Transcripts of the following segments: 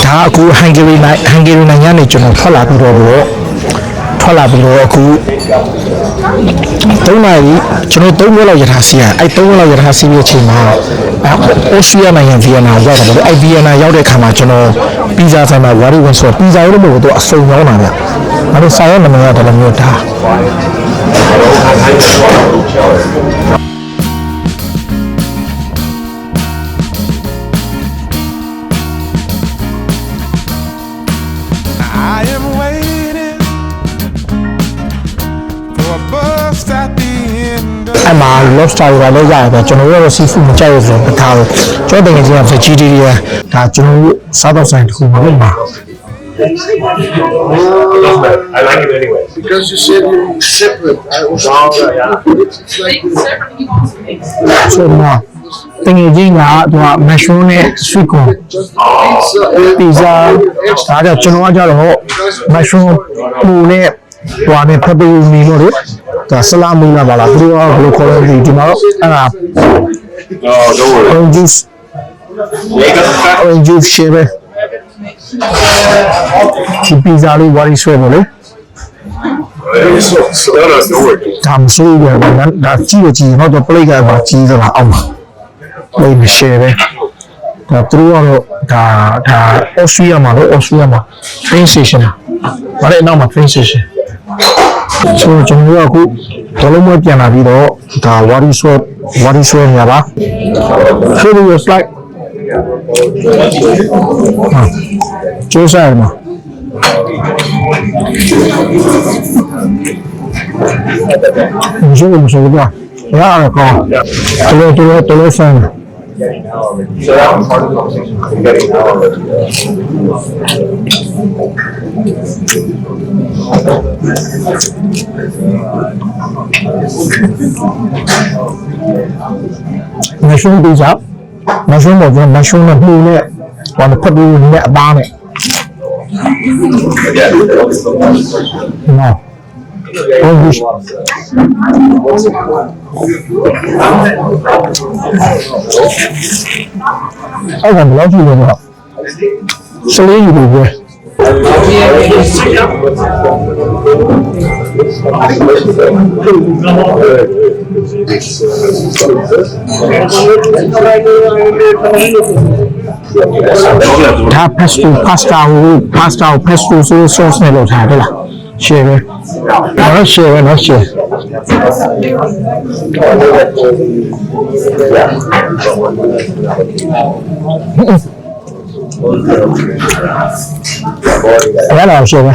ဒါအခု Hungary နိုင်ငံနဲ့ကျွန်တော်ထွက်လာပြီးတော့အခု3 နာရီကျွန်တော်3ရက်လောက်ရထားစီးရအဲ့3ရက်လောက်ရထားစီးရဲ့အချိန်မှာအော်စတြေးလျနိုင်ငံဗီယက်နာရောက်တယ်အဲ့ဗီယက်နာရောက်တဲ့ခါမှာကျွန်တော်ပီဇာဆိုင်မှာဝါရီဝင်ဆိုပီဇာလို့မဟုတ်တော့အစုံရောင်းတာဗျ။အဲ့လိုဆိုင်ရနမရတယ်လည်းမျိုးဒါ I am waiting for a bus at the end of အမှ lobster တွေလည်းရတယ်ကျွန်တော်တို့ seafood မကြိုက်ရဆိုတော့ဒါကျွန်တော်တကယ်ကြီးက vegetarian ဒါကျွန်တော်တို့စားတော့ဆိုင်တစ်ခုမှာလုပ်မှာ I like it anyway. Because you said you're separate. I was it's like so တကယ်ကြီးကသူက mushroom နဲ့ sweet corn just pizza. pizza ဒါကြောင့်ကျွန်တော်ကကြတော့ mushroom ပူနဲ့ဟိုနဲ့ဖက်ပီမီလို့လေဒါဆလာမီလာပါလားသူကဘယ်လိုခေါ်လဲဒီမှာတော့အဲ့ဒါ Oh, don't worry. orange juice Make us a fat. orange juice ရှယ်ပဲဒီ pizza လေးဝါရီဆွဲပါလေ No, don't worry. ဒါမစိုးဘူးဗျာဒါကြည့်တော့တော့ plate ကပါကြီးသလားအောက်မှာ plate မရှယ်ပဲဒါသူတို့ကတော့ဒါ Austria မှာလို့ Austria မှာ train station ဗါလေနောက်မှာ train station ဆိုတော့ကျွန်တော်အခုဒေါ်လုံးမပြန်လာပြီးတော့ဒါဝါရီဆွဲနေပါ Show me your slide ကျိုးစားမှာမစိုးဘူးဗျာရရကောတော်ဆန်း So that was part of the conversation. I'm getting out of it. mushroom pizza mushroom ပေါ့ကျွန်တော် mushroom နဲ့ပူနဲ့ဟိုဖက်ပူနဲ့အသားနဲ့နော်ဟုတ်ပြီအဲ့ဒါဘယ်လောက်ရှိလဲတော့စလေးယူလို့ပဲဒါ pesto pasta ကို pesto sauce နဲ့လုပ်ထားတယ်လားရှယ်ပဲနော်ရှယ်ရလာရှယ်ပဲ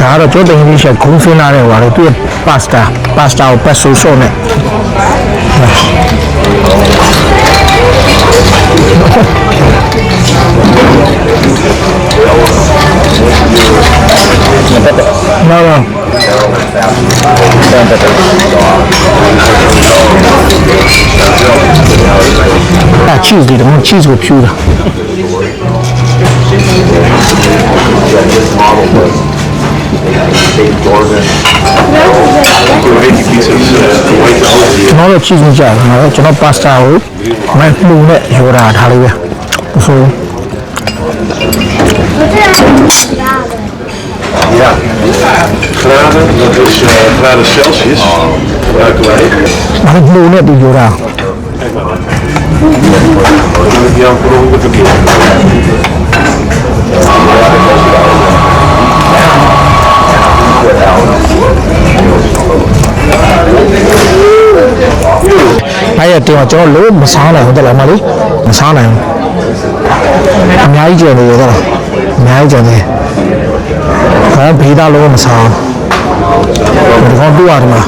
ဒါတော့ကျွန်တော်တင်ပြီးချက်ဂုံးစင်းလာတဲ့ဟိုလေသူ့ pasta ကို pesto sauce နဲ့No. Cheese ဒီတော့ cheese ကိုဖြူတာကျွန်တော် cheese မကြဘူးကျွန်တော် pasta ကိုမိုင်းလူနဲ့ရောတာထားလေးပဲဆို Ja, graden, dat is graden Celsius. Gebruiken wij. Maar ik bedoel net die Jura. Ja, vooral met de boer. Bây giờ tiền cho lúa mà sáng này không thể làm mà đi. Mà sáng này nhái chuyện này rồi. Nhái chuyện này. Có bị đau luôn mà sao? Mình có đua rồi mà.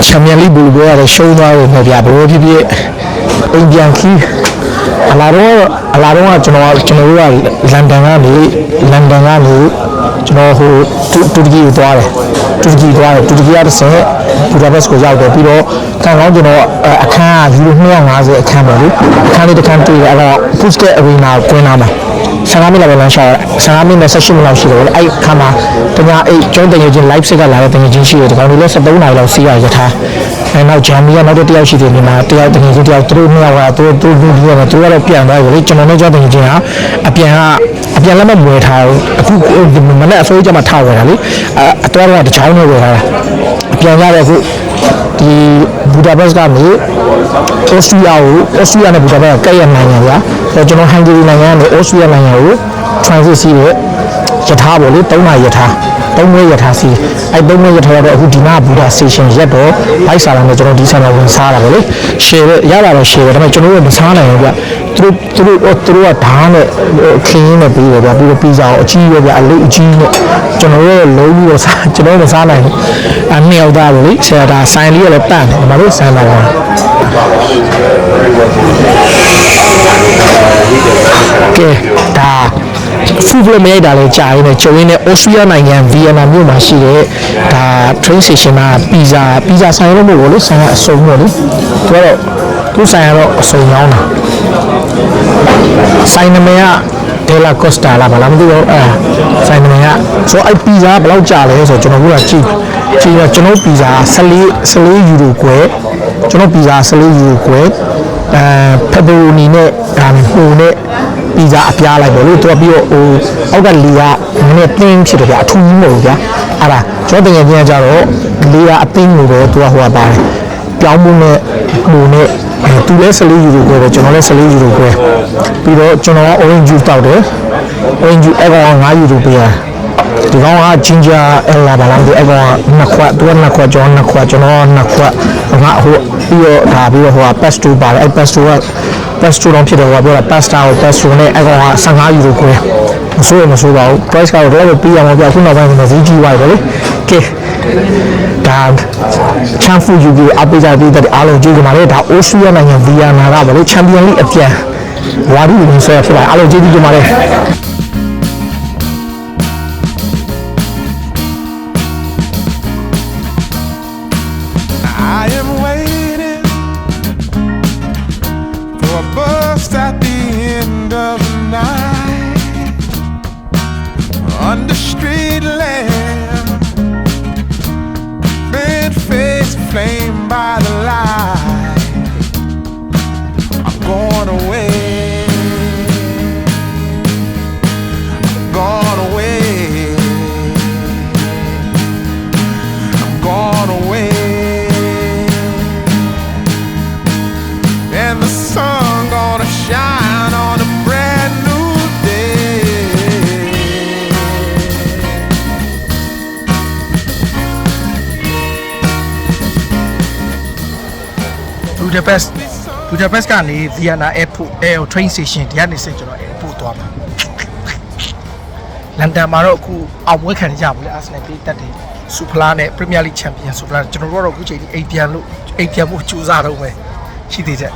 Champions League bulu ada show nào mà dia bro thì dia Indian khi alaro chúng nó London á nữa chúng nó hồ Turkey qua đó sẽ Budapest của giao đượcပြီးတော့ခံကောင်းကျွန်တော်အခန်းကယူ250အခန်းပါလေအခန်းလေးတစ်ခန်းတွေ့ရတော့ Pushket Arena တွင်းလာမှာ 15မိနစ်လောက်လမ်းလျှောက်15မိနစ်18မိနစ်လောက်ရှိတယ်အဲ့ခါမှာတ냐အဲ့ကျုံးတင်ရချင်း live စစ်ကလာတဲ့တင်ရချင်းရှိတယ်ဒီကောင်တွေလည်း73နာရီလောက်စီးရရထားအဲနောက်ဂျာမီကနောက်တစ်ယောက်ရှိတယ်မြန်မာတယောက်တင်ရချင်းတယောက်သူတို့နှစ်ယောက်ကသူတို့ဒီကတော့သူကတော့ပြန်သွားပြီလေကျွန်တော်နဲ့ကြောက်တင်ရချင်းကအပြန်လည်းမမွေထားဘူးအခုမနေ့အစိုးရကျမှထားဝယ်တာလေအတွဲတော့တချောင်းနဲ့ဝယ်ထားတာအပြန်ရတဲ့အခုဒီဘူဒါပက်စ်ကနေအော်စတြေးလျနဲ့ဘူဒါပက်ကကဲ့ရဲ့နိုင်ငံဗျာဆိုတော့ကျွန်တော်ဟန်ဂေရီနိုင်ငံကနေအော်စတြေးလျနိုင်ငံကို transit စီးတဲ့ရထားပေါ့လေ3နာရီရထား3ဝဲရထားစီးအဲ့3ဝဲရထားတော့အခုဒီမှာဘူဒါ station ရက်တော့လိုက်စားလာမယ်ကျွန်တော်ဒီဆန်တော်ဝင်စားတာပေါ့လေ share ရတာတော့ share ဒါပေမဲ့ကျွန်တော်တို့မစားနိုင်ဘူးဗျသူတို့ကဓာတ်နဲ့ခင်းရင်းနဲ့ပြီးတယ်ဗျပြီးတော့ပီဇာကိုအကြီးပဲဗျအလေးအကြီးနဲ့ကျွန်တော်တို့လုံးပြီးတော့စားကျွန်တော်တို့မစားနိုင်ဘူးအနှစ်ယောက်သားပေါ့လေဆရာဒါဆိုင်လေးရတော့တန့်တယ်ဒီမှာတို့ဆန်လာတာကဲဒါဖူးဘလမဲဒါလည်းကြာရင်းနဲ့ကျုံရင်းနဲ့အော်စတြေးလျနိုင်ငံဗီယက်နာမြို့မှာရှိတဲ့ဒါ train station မှာပီဇာဆိုင်လို့မဟုတ်ဘူးလေဆိုင်ကအစုံပေါ့လေသူဆိုင်ကတော့အစုံရောင်းတာဆိုင်နမည်ကဒေလာကော့စတာလာမလားမသိဘူးဆိုင်နမည်ကဆိုအဲ့ပီဇာဘယ်လောက်ကြာလဲဆိုတော့ကျွန်တော်တို့ကကြည့်တော့ကျွန်တော်ပီဇာ14ယူရိုခွဲကျွန်တော်ပီဇာ14ယူရိုခွဲဖက်ဘရိုနီနဲ့ဟိုနဲ့ပီဇာအပြားလိုက်ပေါ့လေသူကပြီးတော့ဟိုအောက်ကလေကနည်းနည်းတင်းဖြစ်တယ်ဗျအထူးကြီးမဟုတ်ဘူးဗျအဲ့ဒါကျွန်တော်တကယ်ပြန်ကြတော့လေကအတင်းကိုပဲသူကဟိုကပါတယ်ပြောင်းမှုနဲ့ဟိုနဲ့သူလည်း14ယူရိုခွဲပဲကျွန်တော်လည်း14ယူရိုခွဲပြီးတော့ကျွန်တော်က orange juice တောက်တယ် orange juice အဲ့ကောင်5ယူရိုပေးရတယ်ဒီကောင်က ginger ale ဘာလားဒီအဲ့ကောင်က2ခွက်သူက2ခွက်ကျွန်တော်2ခွက်ကျွန်တော်2ခွက်ငါဟိုပြီးတော့ဒါပြီးတော့ဟိုက pesto ပါတယ်အဲ့ pesto က pesto တော့ဖြစ်တယ်ဟိုကပြောတာ pasta ကို pesto နဲ့အဲ့ကောင်က15ယူရိုခွဲမဆိုးပါဘူး price ကတော့လည်းပြီးအောင်ပြောခုနောက်ပိုင်းမှာဈေးကြီးသွားတယ်လေကဲဒါချမ်ဖူယူပြီးအပိကြပြီးတဲ့အားလုံးကြည့်ကြပါလေဒါအိုးစတြေးလျနိုင်ငံဗီယက်နာကဗလေချန်ပီယံလိအပြန်ဝါဒီဝင်ဆွဲဖြစ်လာအားလုံးကြည့်ကြပါလေ I am waiting for a bus at the end of the night under street lamp, bent face flamed by the light. I'm going away. I'm gone away. I'm gone away. And the sun gonna shine on a brand new day. Budapest ကနေ Vienna Airport train station ဒီကနေစိတ်ကျွန်တော် airport သွားမှာလန်ဒန်မှာတော့အခုအောင်ပွဲခံကြပါလေ Arsenal ပြည်တက်တယ်စူဖလာနဲ့ Premier League Champion စူဖလာကျွန်တော်တို့ကတော့အခုချိန်ဒီအိမ်ပြန်ဖို့ကြိုးစားတော့မယ်ရှိသေးတယ်